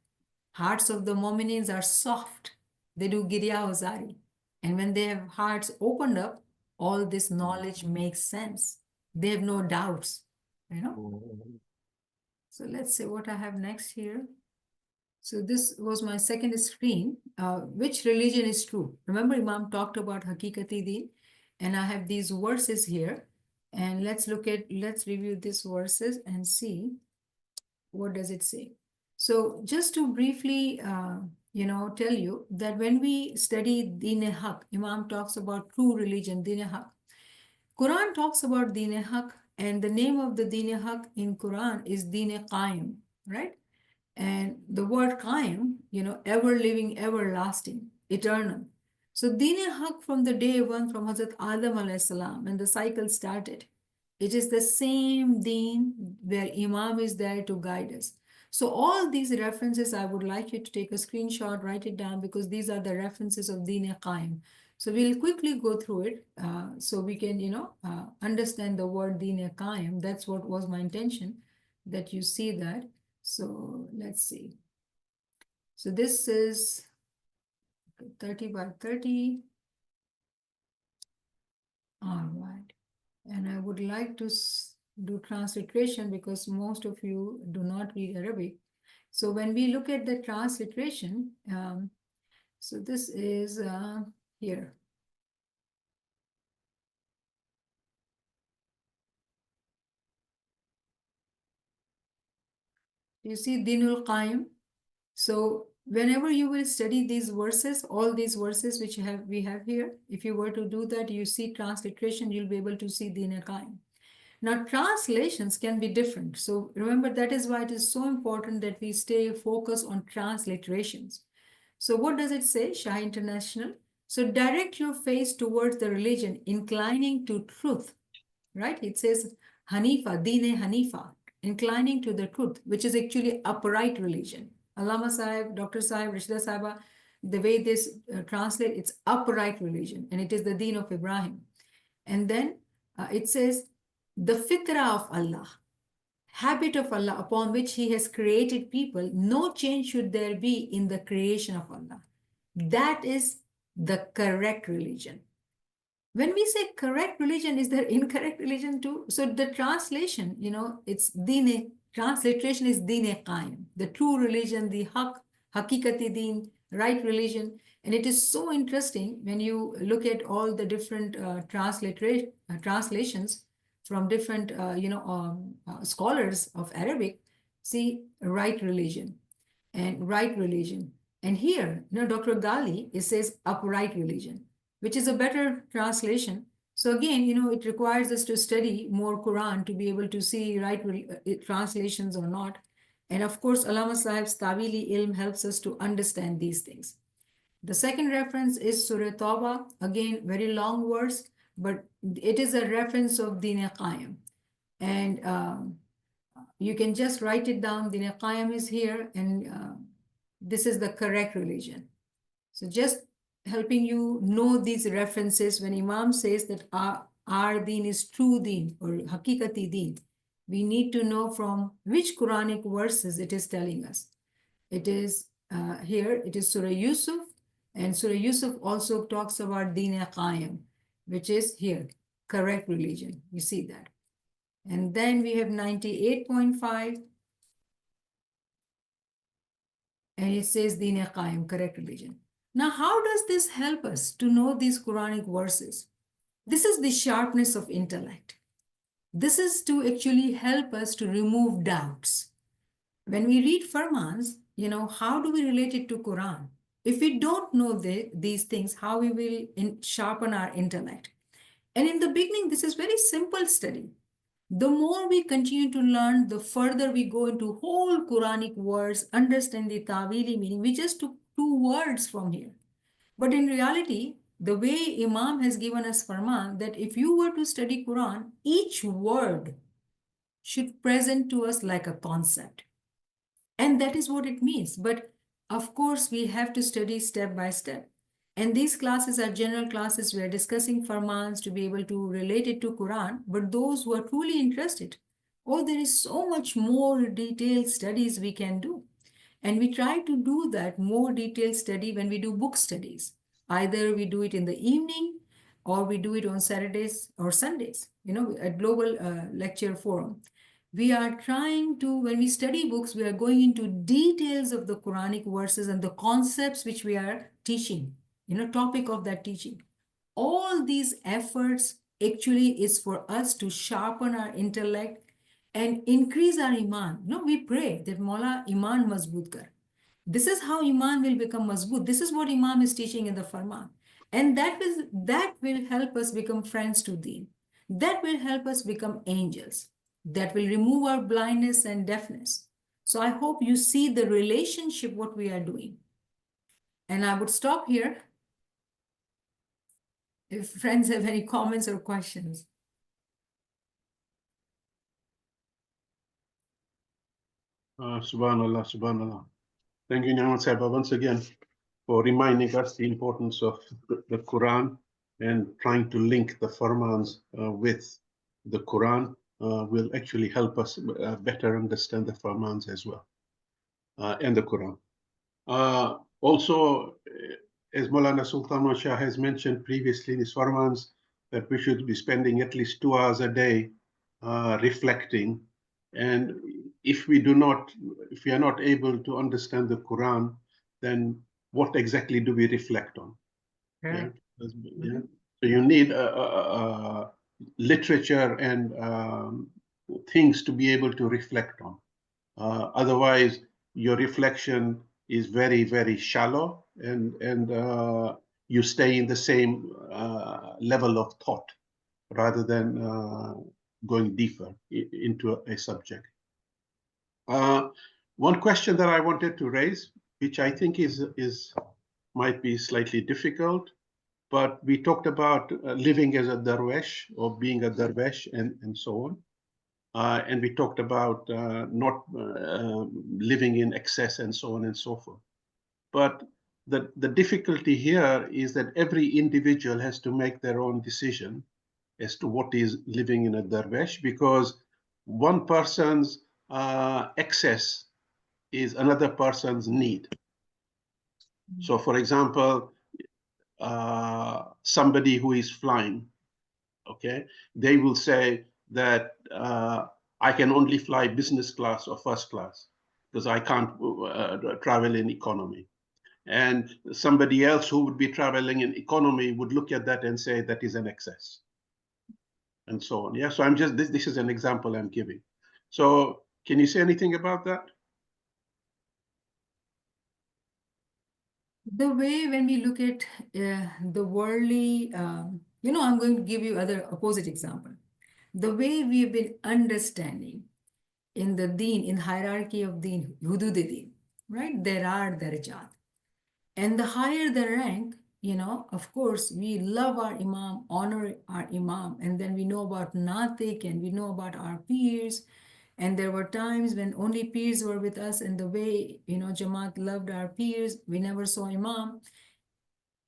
Hearts of the Mominins are soft. They do Girya Ozari. And when they have hearts opened up, all this knowledge makes sense. They have no doubts, you know. So let's see what I have next here. So this was my second screen. Which religion is true? Remember, Imam talked about Hakikati Deen, and I have these verses here. And let's review these verses and see what does it say. So just to briefly, tell you that when we study Deen-e-Haq, Imam talks about true religion, Deen-e-Haq. Quran talks about Deen-e-Haq, and the name of the Deen-e-Haq in Quran is Deen-e-Qaim, right? And the word Qaim, ever living, everlasting, eternal. So Deen-e-Haq from the day one from Hazrat Adam alayhi salam, when the cycle started, it is the same Deen where Imam is there to guide us. So all these references, I would like you to take a screenshot, write it down, because these are the references of Deen-e-Qaim. So we'll quickly go through it so we can, understand the word Deen-e-Qaim. That's what was my intention, that you see that. So let's see. So this is 30 by 30. All right. And I would like to do transliteration because most of you do not read Arabic. So when we look at the transliteration, so this is here. You see Dinul Qaim. So whenever you will study these verses, all these verses which we have here, if you were to do that, you see transliteration, you'll be able to see Din Qaim. Now, translations can be different. So remember, that is why it is so important that we stay focused on transliterations. So what does it say, Shah International? So direct your face towards the religion, inclining to truth, right? It says Hanifa, Dine Hanifa, inclining to the truth, which is actually upright religion. Allama Sahib, Dr. Sahib, Rashida Sahiba, the way this translate, it's upright religion, and it is the Deen of Ibrahim. And then it says, the fitrah of Allah, habit of Allah upon which He has created people, no change should there be in the creation of Allah. That is the correct religion. When we say correct religion, is there incorrect religion too? So the translation, it's Deen, transliteration is Deen Qaim, the true religion, the Haq, Hakikati Deen, right religion. And it is so interesting when you look at all the different translations from different, scholars of Arabic, see right religion and right religion. And here, Dr. Ghali, it says upright religion, which is a better translation. So again, it requires us to study more Quran to be able to see right translations or not. And of course, Allama Sahib's Tawili Ilm helps us to understand these things. The second reference is Surah Tawbah, again, very long verse, but it is a reference of Din Qayyim. And you can just write it down. Din Qayyim is here, and this is the correct religion. So just helping you know these references when Imam says that our deen is true deen or hakikati deen, we need to know from which Quranic verses it is telling us. It is here, it is Surah Yusuf, and Surah Yusuf also talks about Deen Qayyim, which is here, correct religion. You see that. And then we have 98.5, and it says Deen Qayyim, correct religion. Now, how does this help us to know these Quranic verses? This is the sharpness of intellect. This is to actually help us to remove doubts. When we read Farmans, how do we relate it to Quran? If we don't know these things, how we will sharpen our intellect? And in the beginning, this is very simple study. The more we continue to learn, the further we go into whole Quranic words, understand the Tawili meaning. We just took 2 words from here. But in reality, the way Imam has given us Farman, that if you were to study Quran, each word should present to us like a concept. And that is what it means. But of course, we have to study step by step. And these classes are general classes. We are discussing Farmans to be able to relate it to Quran. But those who are truly interested, there is so much more detailed studies we can do. And we try to do that more detailed study when we do book studies. Either we do it in the evening or we do it on Saturdays or Sundays, at Global Lecture Forum. We are trying to, when we study books, we are going into details of the Quranic verses and the concepts which we are teaching, topic of that teaching. All these efforts actually is for us to sharpen our intellect and increase our iman. We pray that Mawla iman mazboot kar. This is how iman will become mazboot. This is what Imam is teaching in the Farman. And that will help us become friends to Deen. That will help us become angels. That will remove our blindness and deafness. So I hope you see the relationship what we are doing. And I would stop here if friends have any comments or questions. Subhanallah, subhanallah. Thank you, Niamat Sahaba, once again for reminding us the importance of the Quran and trying to link the Farmans with the Quran will actually help us better understand the Farmans as well and the Quran. Also, as Maulana Sultan Shah has mentioned previously in his Farmans, that we should be spending at least 2 hours a day reflecting. And if we are not able to understand the Quran, then what exactly do we reflect on? Yeah. Yeah. So you need literature and things to be able to reflect on. Otherwise, your reflection is very, very shallow, and you stay in the same level of thought rather than going deeper into a subject. One question that I wanted to raise, which I think might be slightly difficult, but we talked about living as a darwesh or being a darwesh and so on. And we talked about not living in excess and so on and so forth. But the difficulty here is that every individual has to make their own decision as to what is living in a darwesh, because one person's excess is another person's need. So, for example, somebody who is flying, okay, they will say that I can only fly business class or first class because I can't travel in economy. And somebody else who would be traveling in economy would look at that and say that is an excess, and so on. Yeah, so I'm just, this is an example I'm giving. So can you say anything about that? The way when we look at the worldly, I'm going to give you other opposite example. The way we have been understanding in the deen, in hierarchy of deen, hudud deen, right? There are darajat. And the higher the rank, of course, we love our Imam, honor our Imam, and then we know about Natik and we know about our peers. And there were times when only peers were with us, and the way, Jamaat loved our peers, we never saw Imam.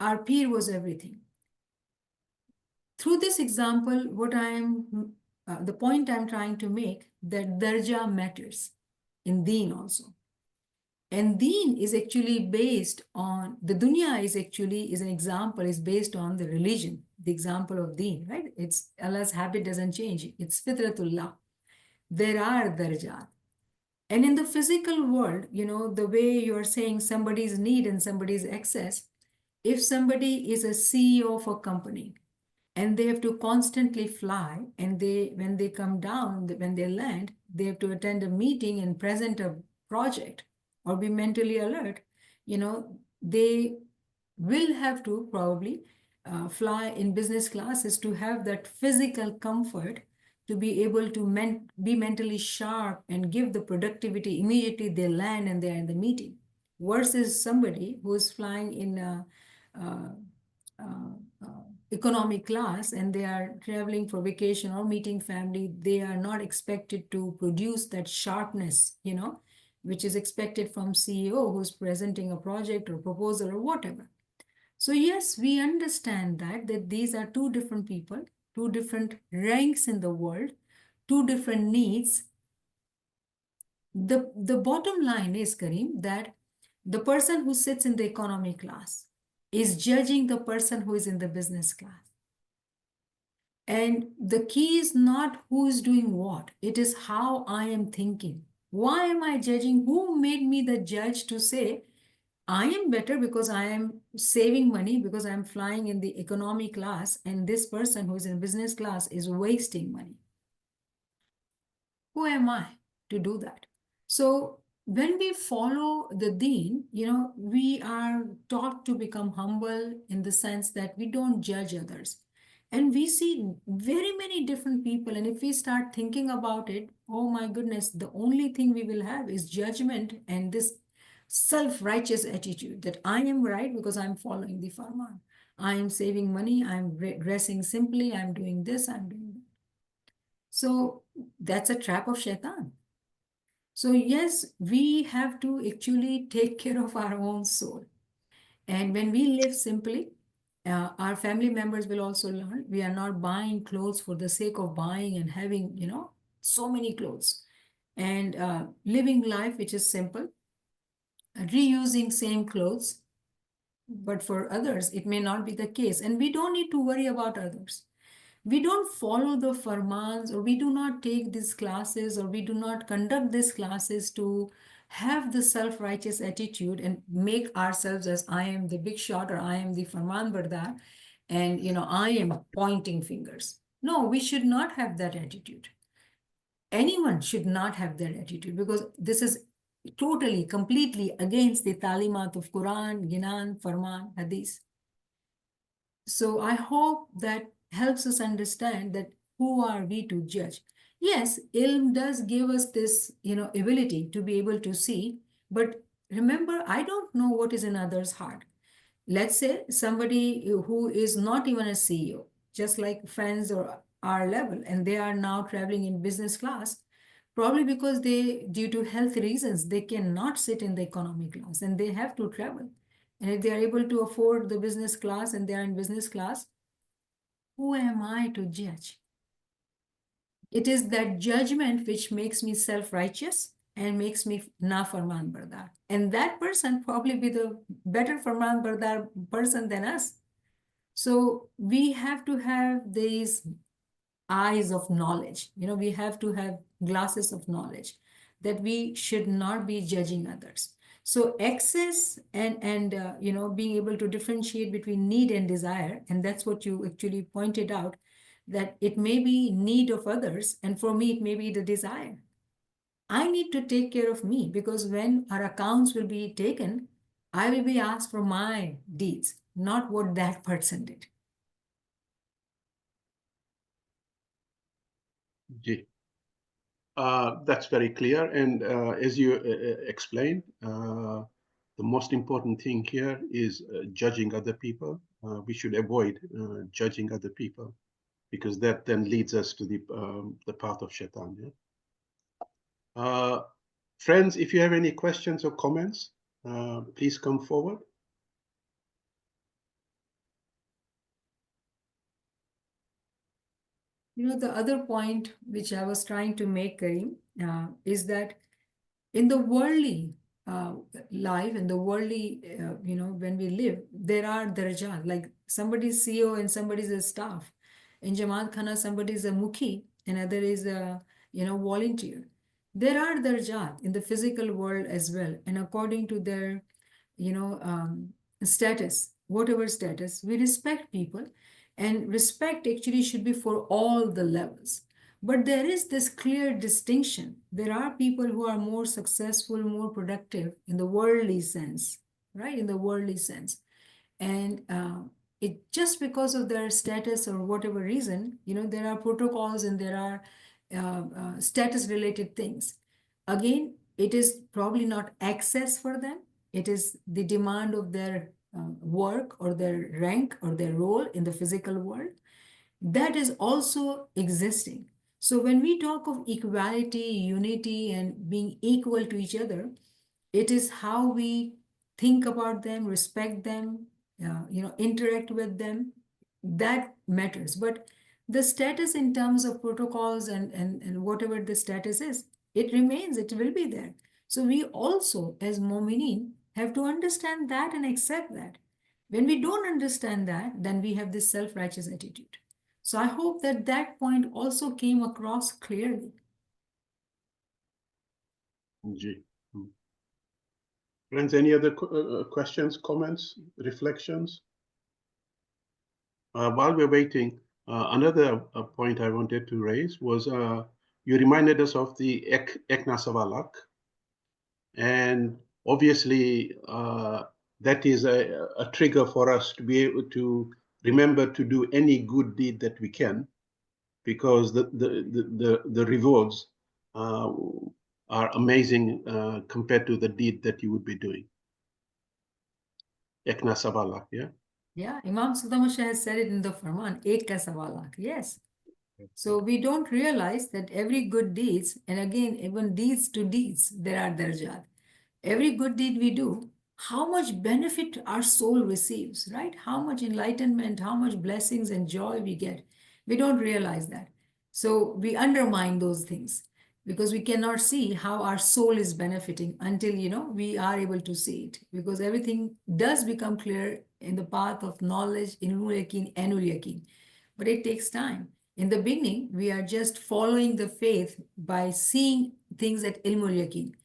Our peer was everything. Through this example, the point I'm trying to make, that darja matters in deen also. And deen is actually based on, the dunya is an example, is based on the religion, the example of deen, right? It's Allah's habit doesn't change. It's fitratullah. There are darajat. And in the physical world, the way you're saying somebody's need and somebody's excess, if somebody is a CEO of a company and they have to constantly fly, and when they come down, when they land, they have to attend a meeting and present a project or be mentally alert, they will have to probably fly in business classes to have that physical comfort, to be able to be mentally sharp and give the productivity immediately they land and they're in the meeting, versus somebody who's flying in uh, uh, economy class and they are traveling for vacation or meeting family. They are not expected to produce that sharpness, which is expected from CEO who's presenting a project or proposal or whatever. So yes, we understand that these are two different people, two different ranks in the world, two different needs. The bottom line is, Kareem, that the person who sits in the economy class is judging the person who is in the business class. And the key is not who is doing what, it is how I am thinking. Why am I judging? Who made me the judge to say, I am better because I am saving money because I'm flying in the economy class, and this person who is in business class is wasting money? Who am I to do that? So when we follow the deen, we are taught to become humble in the sense that we don't judge others. And we see very many different people. And if we start thinking about it, oh my goodness, the only thing we will have is judgment and this self-righteous attitude that I am right because I'm following the farman. I am saving money. I'm dressing simply. I'm doing this. I'm doing that. So that's a trap of shaitan. So yes, we have to actually take care of our own soul. And when we live simply, our family members will also learn we are not buying clothes for the sake of buying and having, so many clothes. And living life which is simple, reusing same clothes, but for others, it may not be the case. And we don't need to worry about others. We don't follow the farmans, or we do not take these classes, or we do not conduct these classes to have the self-righteous attitude and make ourselves as I am the big shot, or I am the farman bardar, and I am pointing fingers. No, we should not have that attitude. Anyone should not have that attitude, because this is totally, completely against the talimat of Quran, Ginan, Farman, Hadith. So I hope that helps us understand that who are we to judge. Yes, ilm does give us this, ability to be able to see, but remember, I don't know what is in others' heart. Let's say somebody who is not even a CEO, just like friends or our level, and they are now traveling in business class, probably because due to health reasons, they cannot sit in the economy class and they have to travel. And if they are able to afford the business class and they are in business class, who am I to judge? It is that judgment which makes me self-righteous and makes me na farman bardar. And that person probably be the better farman bardar person than us. So we have to have these eyes of knowledge. We have to have glasses of knowledge that we should not be judging others. So excess and being able to differentiate between need and desire, and that's what you actually pointed out, that it may be need of others, and for me it may be the desire. I need to take care of me, because when our accounts will be taken, I will be asked for my deeds, not what that person did. That's very clear. And as you explained, the most important thing here is judging other people. We should avoid judging other people, because that then leads us to the path of shaitan. Yeah? Friends, if you have any questions or comments, please come forward. You know, the other point which I was trying to make, Karim, is that in the worldly life, in the worldly, when we live, there are darajat, like somebody's CEO and somebody's a staff. In Jamaat Khana, somebody is a mukhi, another is a, volunteer. There are darajat in the physical world as well. And according to their, status, whatever status, we respect people. And respect actually should be for all the levels. But there is this clear distinction. There are people who are more successful, more productive in the worldly sense, right? In the worldly sense. And it just because of their status or whatever reason, there are protocols and there are status related things. Again, it is probably not access for them. It is the demand of their work or their rank or their role in the physical world that is also existing. So when we talk of equality, unity, and being equal to each other, it is how we think about them, respect them, interact with them. That matters. But the status in terms of protocols and whatever the status is, it remains, it will be there. So we also, as Mominin, have to understand that and accept that. When we don't understand that, then we have this self-righteous attitude. So I hope that that point also came across clearly. Friends, any other questions, comments, reflections? While we're waiting, another point I wanted to raise was you reminded us of the Ekna Savalak. And obviously, that is a trigger for us to be able to remember to do any good deed that we can, because the rewards are amazing compared to the deed that you would be doing. Ekna Savalak, yeah? Yeah, Imam Sultan has said it in the Farman, Ek ka savalak. Yes. So we don't realize that every good deeds, and again, even deeds to deeds, there are darajat. Every good deed we do, how much benefit our soul receives, right? How much enlightenment, how much blessings and joy we get. We don't realize that. So we undermine those things because we cannot see how our soul is benefiting until, we are able to see it, because everything does become clear in the path of knowledge, ilmul yaqeen, ainul yaqeen. But it takes time. In the beginning, we are just following the faith by seeing things at ilmul yaqeen.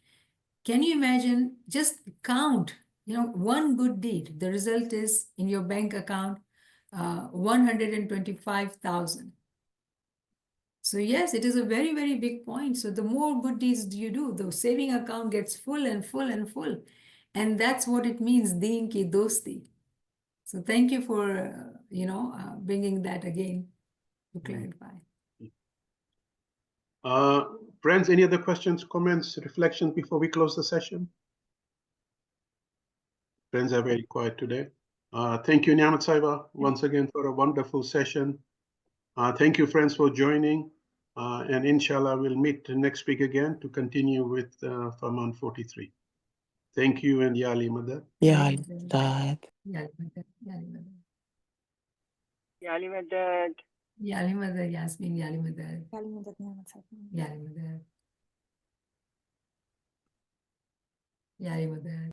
Can you imagine? Just count, one good deed. The result is in your bank account, 125,000. So yes, it is a very, very big point. So the more good deeds you do, the saving account gets full and full and full. And that's what it means, deen ki dosti. So thank you for, bringing that again to clarify. Friends, any other questions, comments, reflections before we close the session? Friends are very quiet today. Thank you, Niamat Saiba, once again for a wonderful session. Thank you, friends, for joining. And inshallah, we'll meet next week again to continue with Farman 43. Thank you, and Ya Ali Madad. Ya Ali Madad. Ya Ali Madad. Ya Ali Madad. Ya Ali Madad. Ya Ali Madad, Yasmin. Ya Ali Madad. Ya Ali Madad, Niamat. Ya Ali Madad. Ya Ali Madad.